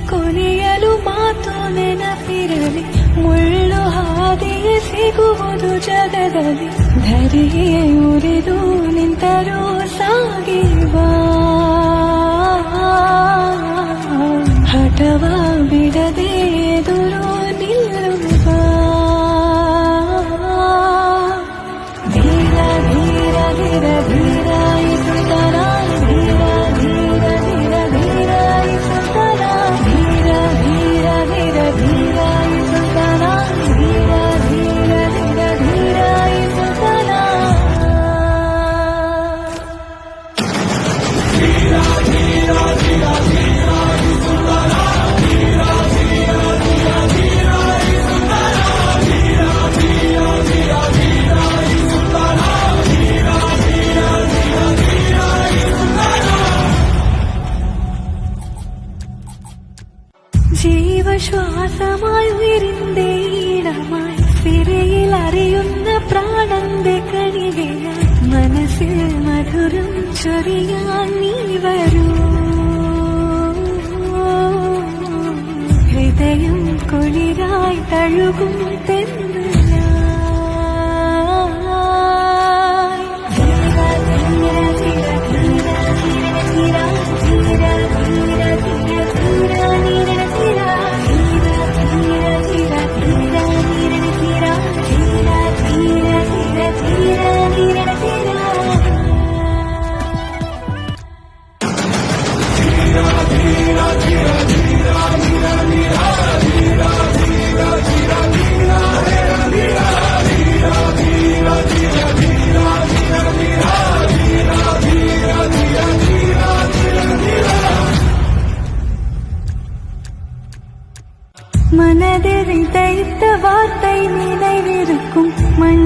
ಕೊನೆಯಲು ಮಾತು ನೆನಪಿರಲಿ ಮುಳ್ಳು ಹಾದಿಯೇ ಸಿಗುವುದು ಜಗದಲ್ಲಿ ಧರೆಯೇ ಉರಿದು ನಿಂತರೂ ಸಾಗಿ ಬಾ ಹಠವ ಬಿಡದೆ ಎದುರು ನಿಲ್ಲುವ ಧೀರ ಧೀರ ಧೀರ ಧೀರ ಇಸುತ್ತರ ಧೀರ ಧೀರ ಧೀರ ಧೀರ ಇಸುತ್ತರ ಧೀರ ಧೀರ ಧೀರ ಧೀರ ಇಸುತ್ತರ ಧೀರ ಧೀರ ಧೀರ ಧೀರ ಇಸುತ್ತರ ಧೀರ ಧೀರ ಧೀರ ಧೀರ ಇಸುತ್ತರ ಧೀರ ಧೀರ ಧೀರ ಧೀರ ಇಸುತ್ತರ ಧೀರ ಧೀರ ಧೀರ ಧೀರ ಇಸುತ್ತರ ಧೀರ ಧೀರ ಧೀರ ಧೀರ ಇಸುತ್ತರ ജീവശ്വാസമായി ഉയരുന്നേ ഈടമായി സിരയിൽ അറിയുന്ന പ്രാണന്റെ കണികയായി മനസ്സിൽ മധുരം ചൊരിയാൻ നീ വരൂ ഹൃദയം കുളിരായി തഴുകും மனதில் தைத்த வார்த்தை நினைவிருக்கும் மண்